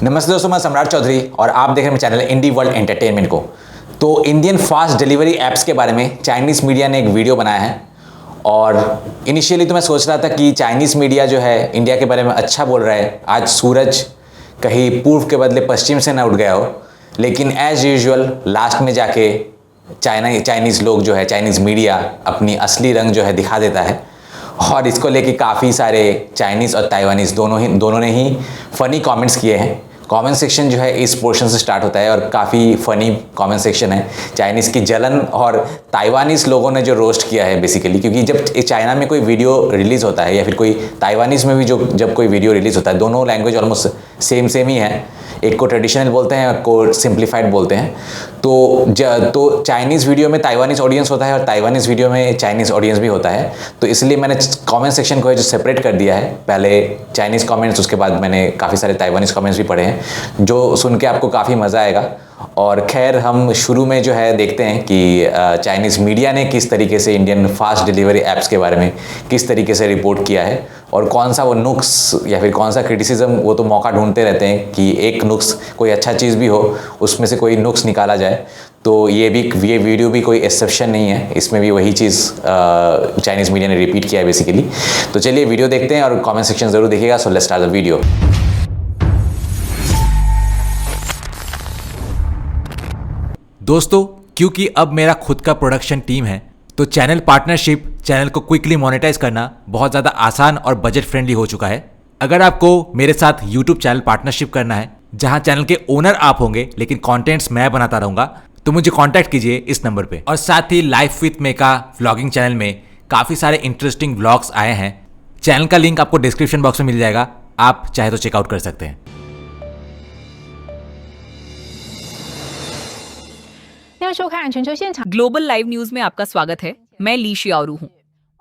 नमस्ते दोस्तों, मैं सम्राट चौधरी और आप देख रहे हैं चैनल इंडी वर्ल्ड एंटरटेनमेंट को। तो इंडियन फास्ट डिलीवरी ऐप्स के बारे में चाइनीज़ मीडिया ने एक वीडियो बनाया है और इनिशियली तो मैं सोच रहा था कि चाइनीज़ मीडिया जो है इंडिया के बारे में अच्छा बोल रहा है, आज सूरज कहीं पूर्व के बदले पश्चिम से ना उठ गया हो। लेकिन एज़ यूजुअल लास्ट में जाके चाइनीज़ लोग जो है, चाइनीज़ मीडिया अपनी असली रंग जो है दिखा देता है और इसको लेके काफ़ी सारे चाइनीज़ और ताइवानीज़ दोनों ने ही फ़नी कमेंट्स किए हैं। कमेंट सेक्शन जो है इस पोर्शन से स्टार्ट होता है और काफ़ी फ़नी कमेंट सेक्शन है। चाइनीज़ की जलन और ताइवानीज़ लोगों ने जो रोस्ट किया है बेसिकली, क्योंकि जब चाइना में कोई वीडियो रिलीज़ होता है या फिर कोई ताइवानीज़ में भी जब कोई वीडियो रिलीज़ होता है, दोनों लैंग्वेज ऑलमोस्ट सेम ही है। एक को ट्रेडिशनल बोलते हैं, एक को सिंप्लीफाइड बोलते हैं। तो चाइनीज़ वीडियो में ताइवानीज़ ऑडियंस होता है और ताइवानीज़ वीडियो में चाइनीज़ ऑडियंस भी होता है। तो इसलिए मैंने कमेंट सेक्शन को जो सेपरेट कर दिया है, पहले चाइनीज़ कमेंट्स, उसके बाद मैंने काफ़ी सारे ताइवानीज़ कमेंट्स भी पढ़े हैं जो सुन के आपको काफ़ी मज़ा आएगा। और खैर, हम शुरू में जो है देखते हैं कि चाइनीज़ मीडिया ने किस तरीके से इंडियन फास्ट डिलीवरी ऐप्स के बारे में किस तरीके से रिपोर्ट किया है और कौन सा वो नुक्स या फिर कौन सा क्रिटिसिज्म, वो तो मौका ढूंढते रहते हैं कि एक नुक्स, कोई अच्छा चीज़ भी हो उसमें से कोई नुक्स निकाला जाए। तो ये वीडियो भी कोई एक्सेप्शन नहीं है, इसमें भी वही चीज़ चाइनीज़ मीडिया ने रिपीट किया है बेसिकली। तो चलिए वीडियो देखते हैं और कमेंट सेक्शन ज़रूर देखिएगा। So let's start the video. दोस्तों, क्योंकि अब मेरा खुद का प्रोडक्शन टीम है तो चैनल पार्टनरशिप, चैनल को क्विकली मोनेटाइज करना बहुत ज़्यादा आसान और बजट फ्रेंडली हो चुका है। अगर आपको मेरे साथ यूट्यूब चैनल पार्टनरशिप करना है जहां चैनल के ओनर आप होंगे लेकिन कंटेंट्स मैं बनाता रहूंगा, तो मुझे कांटेक्ट कीजिए इस नंबर पे। और साथ ही लाइफ विथ मेका व्लॉगिंग चैनल में काफ़ी सारे इंटरेस्टिंग व्लॉग्स आए हैं। चैनल का लिंक आपको डिस्क्रिप्शन बॉक्स में मिल जाएगा, आप चाहे तो चेकआउट कर सकते हैं। ग्लोबल लाइव न्यूज में आपका स्वागत है। मैं ली शियारू हूँ।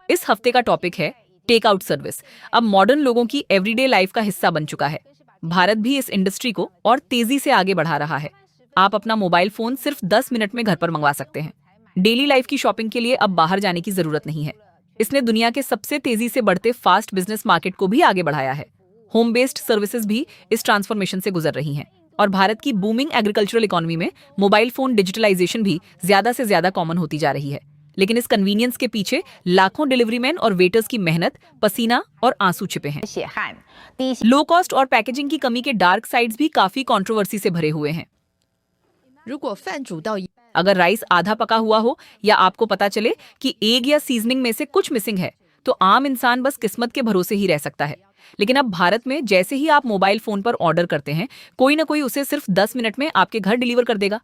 इस हफ्ते का टॉपिक है टेक आउट सर्विस। अब मॉडर्न लोगों की एवरीडे लाइफ का हिस्सा बन चुका है। भारत भी इस इंडस्ट्री को और तेजी से आगे बढ़ा रहा है। आप अपना मोबाइल फोन सिर्फ 10 मिनट में घर पर मंगवा सकते हैं। डेली लाइफ की शॉपिंग के लिए अब बाहर जाने की जरूरत नहीं है। इसने दुनिया के सबसे तेजी से बढ़ते फास्ट बिजनेस मार्केट को भी आगे बढ़ाया है। होम बेस्ड सर्विसेज भी इस ट्रांसफॉर्मेशन से गुजर रही हैं और भारत की बूमिंग एग्रीकल्चरल इकोनॉमी में मोबाइल फोन डिजिटलाइजेशन भी ज्यादा से ज्यादा कॉमन होती जा रही है। लेकिन इस कन्वीनियंस के पीछे लाखों डिलीवरी मैन और वेटर्स की मेहनत, पसीना और आंसू छिपे हैं। लो कॉस्ट और पैकेजिंग की कमी के डार्क साइड्स भी काफी कंट्रोवर्सी से भरे हुए हैं। अगर राइस आधा पका हुआ हो या आपको पता चले कि एग या सीजनिंग में से कुछ मिसिंग है, तो आम इंसान बस किस्मत के भरोसे ही रह सकता है। लेकिन अब भारत में जैसे ही आप मोबाइल फोन पर ऑर्डर करते हैं, कोई ना कोई उसे सिर्फ 10 मिनट में आपके घर डिलीवर कर देगा।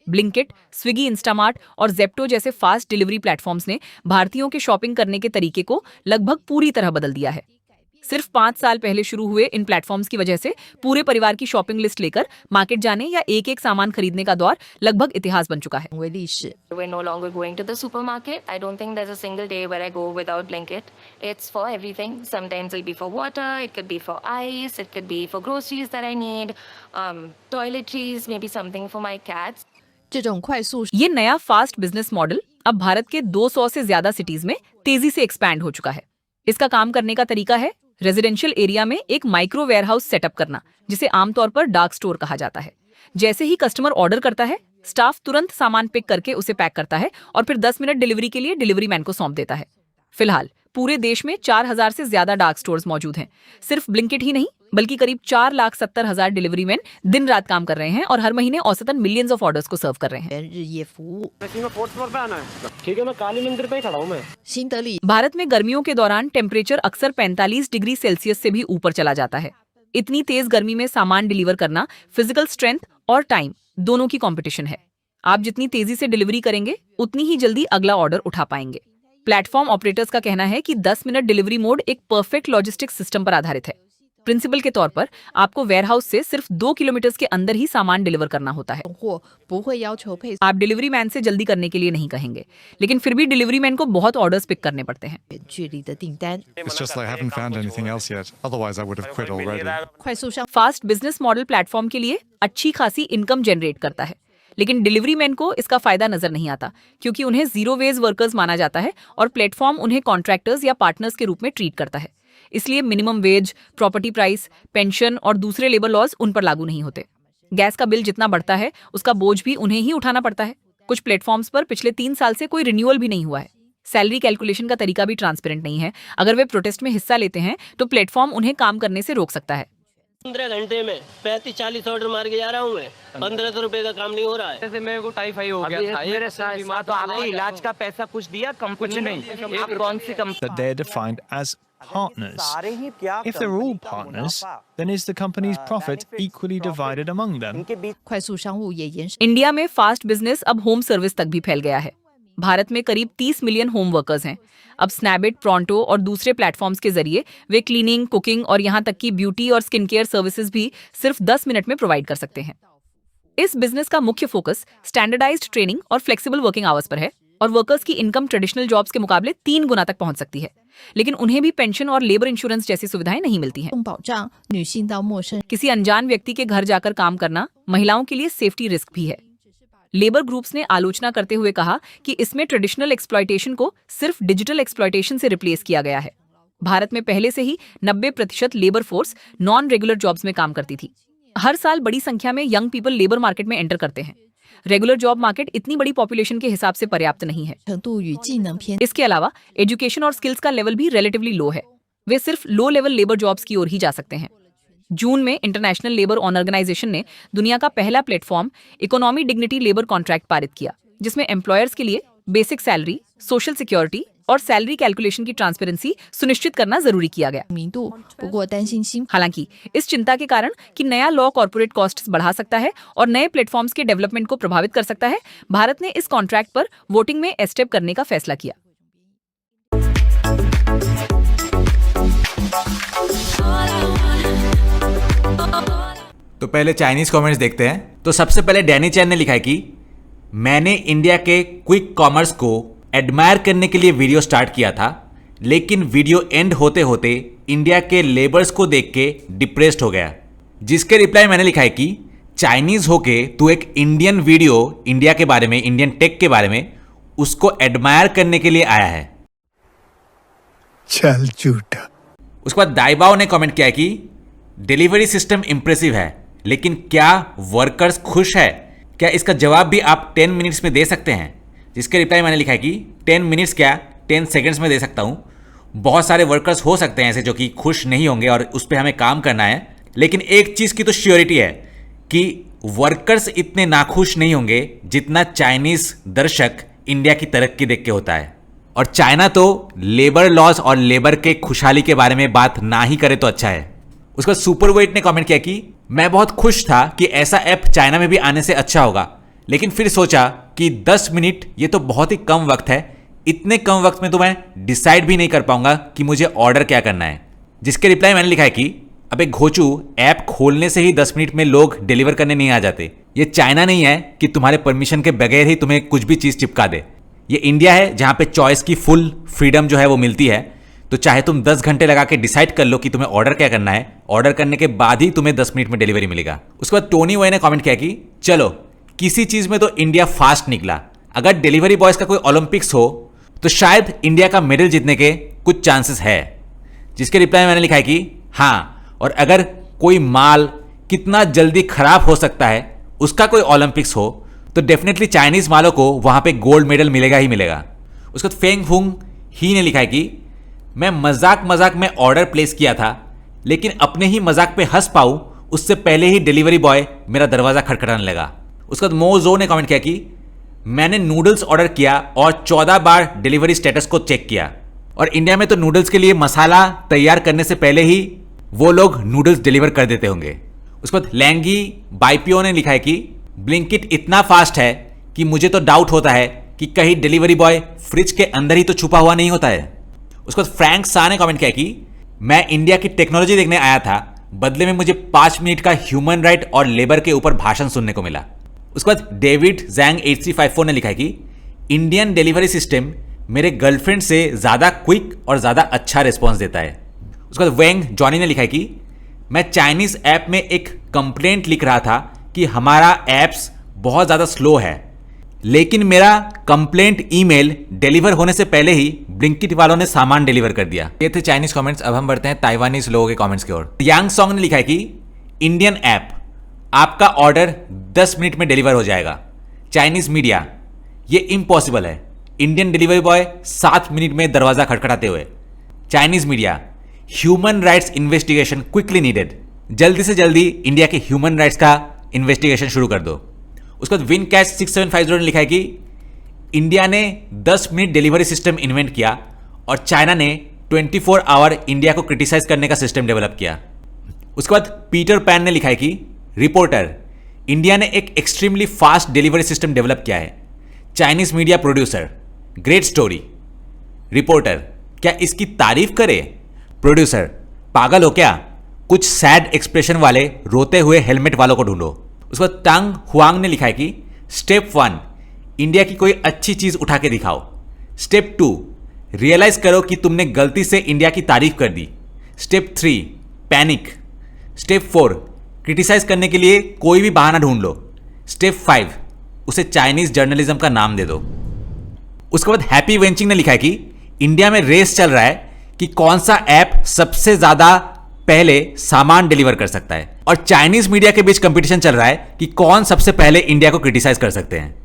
ब्लिंकिट, स्विगी, इंस्टामार्ट और जेप्टो जैसे फास्ट डिलीवरी प्लेटफॉर्म्स ने भारतीयों के शॉपिंग करने के तरीके को लगभग पूरी तरह बदल दिया है। सिर्फ 5 साल पहले शुरू हुए इन प्लेटफॉर्म्स की वजह से पूरे परिवार की शॉपिंग लिस्ट लेकर मार्केट जाने या एक एक सामान खरीदने का दौर लगभग इतिहास बन चुका है। We're no longer going to the supermarket. I don't think there's a single day where I go without Blinkit. It's for everything. Sometimes it'll be for water, it could be for ice, it could be for groceries that I need, toiletries, maybe something for my cats. ये नया fast business model अब भारत के 200 से ज्यादा cities में तेजी से expand हो चुका है। इसका काम करने का तरीका है रेजिडेंशियल एरिया में एक माइक्रो वेयरहाउस सेटअप करना, जिसे आमतौर पर डार्क स्टोर कहा जाता है। जैसे ही कस्टमर ऑर्डर करता है, स्टाफ तुरंत सामान पिक करके उसे पैक करता है और फिर 10 मिनट डिलीवरी के लिए डिलीवरी मैन को सौंप देता है। फिलहाल पूरे देश में 4000 से ज्यादा डार्क स्टोर्स मौजूद हैं। सिर्फ ब्लिंकिट ही नहीं, बल्कि करीब 4,70,000 डिलीवरी मैन दिन रात काम कर रहे हैं और हर महीने औसतन मिलियंस ऑफ ऑर्डर्स को सर्व कर रहे हैं। ठीक है, मैं काली मंदिर पे ही खड़ा हूँ मैं। भारत में गर्मियों के दौरान टेम्परेचर अक्सर 45 डिग्री सेल्सियस से भी ऊपर चला जाता है। इतनी तेज गर्मी में सामान डिलीवर करना फिजिकल स्ट्रेंथ और टाइम दोनों की कंपटीशन है। आप जितनी तेजी से डिलीवरी करेंगे, उतनी ही जल्दी अगला ऑर्डर उठा पाएंगे। प्लेटफॉर्म ऑपरेटर्स का कहना है कि 10 मिनट डिलीवरी मोड एक परफेक्ट लॉजिस्टिक्स सिस्टम पर आधारित है। प्रिंसिपल के तौर पर आपको वेयरहाउस से सिर्फ 2 किलोमीटर के अंदर ही सामान डिलीवर करना होता है। आप डिलीवरी मैन से जल्दी करने के लिए नहीं कहेंगे, लेकिन फिर भी डिलीवरी मैन को बहुत ऑर्डर्स पिक करने पड़ते हैं। It's just I haven't found anything else yet. Otherwise, I would have quit already. Fast business model platform के लिए अच्छी खासी इनकम जनरेट करता है, लेकिन डिलीवरी मैन को इसका फायदा नजर नहीं आता, क्योंकि उन्हें जीरो वेज वर्कर्स माना जाता है और प्लेटफॉर्म उन्हें कॉन्ट्रैक्टर्स या पार्टनर्स के रूप में ट्रीट करता है। इसलिए minimum wage, property price, pension और दूसरे लेबर लॉज उन पर लागू नहीं होते। गैस का बिल जितना बढ़ता है उसका बोझ भी उन्हें ही उठाना पड़ता है। कुछ प्लेटफॉर्म्स पर पिछले 3 साल से कोई रिन्यूअल भी नहीं हुआ है। सैलरी कैलकुलेशन का तरीका भी ट्रांसपेरेंट नहीं है। अगर वे प्रोटेस्ट में हिस्सा लेते हैं तो प्लेटफॉर्म उन्हें काम करने से रोक सकता है। 15 घंटे में 35-40 ऑर्डर मार के जा रहा हूँ मैं। 1500 रुपए का काम नहीं हो रहा है। जैसे मेरे को टाइफाई हो गया था, मेरे साथ तो आपने इलाज का पैसा कुछ दिया कंपनी ने? आप कौन सी company? That they're defined as partners. If they're all partners, then is the company's profit equally divided among them? 快速商务也延伸。 India में फास्ट बिजनेस अब होम सर्विस तक भी फैल गया है। भारत में करीब 30 मिलियन होम वर्कर्स हैं। अब स्नैपडील, प्रोंटो और दूसरे प्लेटफॉर्म्स के जरिए वे क्लीनिंग, कुकिंग और यहाँ तक कि ब्यूटी और स्किन केयर सर्विसेज भी सिर्फ 10 मिनट में प्रोवाइड कर सकते हैं। इस बिजनेस का मुख्य फोकस स्टैंडर्डाइज्ड ट्रेनिंग और फ्लेक्सिबल वर्किंग आवर्स पर है और वर्कर्स की इनकम ट्रेडिशनल जॉब्स के मुकाबले 3 गुना तक पहुंच सकती है। लेकिन उन्हें भी पेंशन और लेबर इंश्योरेंस जैसी सुविधाएं नहीं मिलती हैं। 保障女性到陌生 किसी अनजान व्यक्ति के घर जाकर काम करना महिलाओं के लिए सेफ्टी रिस्क भी है। लेबर ग्रुप्स ने आलोचना करते हुए कहा कि इसमें ट्रेडिशनल एक्सप्लॉयटेशन को सिर्फ डिजिटल एक्सप्लॉयटेशन से रिप्लेस किया गया है। भारत में पहले से ही 90% labour force non regular jobs में काम करती थी। हर साल बड़ी संख्या में यंग पीपल लेबर मार्केट में एंटर करते हैं। रेगुलर जॉब मार्केट इतनी बड़ी पॉपुलेशन के हिसाब से पर्याप्त नहीं है। 程度与技能偏 इसके अलावा एजुकेशन और स्किल्स का लेवल भी रिलेटिवली लो है। वे सिर्फ लो लेवल लेबर जॉब्स की ओर ही जा सकते हैं। जून में इंटरनेशनल लेबर ऑर्गेनाइजेशन ने दुनिया का पहला platform economy dignity labour contract पारित किया, जिसमें एम्प्लॉयर्स के लिए बेसिक सैलरी, सोशल सिक्योरिटी और सैलरी कैलकुलेशन की ट्रांसपेरेंसी सुनिश्चित करना जरूरी किया गया। 明度，不过担心新 हालांकि इस चिंता के कारण कि नया लॉ कॉर्पोरेट कॉस्ट्स बढ़ा सकता है और नए प्लेटफॉर्म्स के डेवलपमेंट को प्रभावित कर सकता है, भारत ने इस कॉन्ट्रैक्ट पर वोटिंग में एस्टेप करने का फैसला किया। तो पहले चाइनीज कमेंट्स देखते हैं। तो सबसे पहले डैनी चैन ने लिखा है कि मैंने इंडिया के क्विक कॉमर्स को एडमायर करने के लिए वीडियो स्टार्ट किया था, लेकिन वीडियो एंड होते होते इंडिया के लेबर्स को देख के डिप्रेस्ड हो गया। जिसके रिप्लाई मैंने लिखा है कि चाइनीज होके तू एक इंडियन वीडियो इंडिया के बारे में, इंडियन टेक के बारे में उसको एडमायर करने के लिए आया है। चल झूठा। उसके बाद दाइबाओ ने कमेंट किया कि डिलीवरी सिस्टम इंप्रेसिव है, लेकिन क्या वर्कर्स खुश है? क्या इसका जवाब भी आप 10 मिनट्स में दे सकते हैं? जिसके रिप्लाई मैंने लिखा है कि 10 मिनट्स क्या 10 सेकंड्स में दे सकता हूं। बहुत सारे वर्कर्स हो सकते हैं ऐसे जो कि खुश नहीं होंगे और उस पर हमें काम करना है, लेकिन एक चीज़ की तो श्योरिटी है कि वर्कर्स इतने नाखुश नहीं होंगे जितना चाइनीज दर्शक इंडिया की तरक्की देख के होता है। और चाइना तो लेबर लॉस और लेबर के खुशहाली के बारे में बात ना ही करे तो अच्छा है। उसका सुपरवेट ने कमेंट किया कि मैं बहुत खुश था कि ऐसा ऐप चाइना में भी आने से अच्छा होगा, लेकिन फिर सोचा कि 10 मिनट ये तो बहुत ही कम वक्त है, इतने कम वक्त में तो मैं डिसाइड भी नहीं कर पाऊंगा कि मुझे ऑर्डर क्या करना है। जिसके रिप्लाई मैंने लिखा है कि अबे घोचू, ऐप खोलने से ही 10 मिनट में लोग डिलीवर करने नहीं आ जाते। ये चाइना नहीं है कि तुम्हारे परमिशन के बगैर ही तुम्हें कुछ भी चीज़ चिपका दे। ये इंडिया है जहाँ पे चॉइस की फुल फ्रीडम जो है वो मिलती है। तो चाहे तुम 10 घंटे लगा के डिसाइड कर लो कि तुम्हें ऑर्डर क्या करना है, ऑर्डर करने के बाद ही तुम्हें 10 मिनट में डिलीवरी मिलेगा। उसके बाद टोनी वॉय ने कमेंट किया कि चलो किसी चीज़ में तो इंडिया फास्ट निकला। अगर डिलीवरी बॉयज का कोई ओलंपिक्स हो तो शायद इंडिया का मेडल जीतने के कुछ चांसेस है। जिसके रिप्लाई में मैंने लिखा है कि हाँ, और अगर कोई माल कितना जल्दी खराब हो सकता है उसका कोई ओलंपिक्स हो तो डेफिनेटली चाइनीज मालों को वहां पे गोल्ड मेडल मिलेगा ही मिलेगा। उसके बाद फेंग फुंग ही ने लिखा है कि मैं मजाक में ऑर्डर प्लेस किया था, लेकिन अपने ही मजाक पे हंस पाऊँ उससे पहले ही डिलीवरी बॉय मेरा दरवाज़ा खटखटाने लगा। उसके बाद मोजो ने कमेंट किया कि मैंने नूडल्स ऑर्डर किया और 14 बार डिलीवरी स्टेटस को चेक किया, और इंडिया में तो नूडल्स के लिए मसाला तैयार करने से पहले ही वो लोग नूडल्स डिलीवर कर देते होंगे। उसके बाद लैंगी बाईपीओ ने लिखा है कि ब्लिंकिट इतना फास्ट है कि मुझे तो डाउट होता है कि कहीं डिलीवरी बॉय फ्रिज के अंदर ही तो छुपा हुआ नहीं होता है। उसके बाद फ्रैंक सा ने कमेंट किया कि मैं इंडिया की टेक्नोलॉजी देखने आया था, बदले में मुझे 5 मिनट का ह्यूमन राइट और लेबर के ऊपर भाषण सुनने को मिला। उसके बाद डेविड जैंग 8354 ने लिखा है कि इंडियन डिलीवरी सिस्टम मेरे गर्लफ्रेंड से ज़्यादा क्विक और ज़्यादा अच्छा रिस्पॉन्स देता है। उसके बाद वेंग जॉनी ने लिखा है कि मैं चाइनीज़ ऐप में एक कंप्लेंट लिख रहा था कि हमारा ऐप्स बहुत ज़्यादा स्लो है, लेकिन मेरा कंप्लेंट ईमेल डिलीवर होने से पहले ही ब्लिंकिट वालों ने सामान डिलीवर कर दिया। ये थे चाइनीज कमेंट्स। अब हम बढ़ते हैं ताइवानीज लोगों के कमेंट्स की ओर। यांग सॉन्ग ने लिखा है कि इंडियन ऐप, आपका ऑर्डर 10 मिनट में डिलीवर हो जाएगा। चाइनीज मीडिया, ये इम्पॉसिबल है। इंडियन डिलीवरी बॉय 7 मिनट में दरवाजा खटखटाते हुए। Chinese media, human rights investigation quickly needed, जल्दी से जल्दी इंडिया के ह्यूमन राइट्स का इन्वेस्टिगेशन शुरू कर दो। उसके बाद विन कैश 6750 ने लिखा है कि इंडिया ने 10 मिनट डिलीवरी सिस्टम इन्वेंट किया और चाइना ने 24 आवर इंडिया को क्रिटिसाइज करने का सिस्टम डेवलप किया। उसके बाद पीटर पैन ने लिखा है कि रिपोर्टर, इंडिया ने एक extremely fast delivery system develop किया है। Chinese media producer, great story. Reporter, क्या इसकी तारीफ करे? प्रोड्यूसर, पागल हो क्या? कुछ सैड एक्सप्रेशन वाले रोते हुए हेलमेट वालों को ढूंढो। उसके बाद टांग हुआंग ने लिखा है कि स्टेप 1, इंडिया की कोई अच्छी चीज उठा के दिखाओ। स्टेप 2, रियलाइज करो कि तुमने गलती से इंडिया की तारीफ कर दी। Step 3, panic. स्टेप 4, क्रिटिसाइज करने के लिए कोई भी बहाना ढूंढ लो। स्टेप 5, उसे चाइनीज जर्नलिज्म का नाम दे दो। उसके बाद हैप्पी वेंचिंग ने लिखा है कि इंडिया में रेस चल रहा है कि कौन सा ऐप सबसे ज्यादा पहले सामान डिलीवर कर सकता है, और चाइनीज मीडिया के बीच कंपटीशन चल रहा है कि कौन सबसे पहले इंडिया को क्रिटिसाइज कर सकते हैं।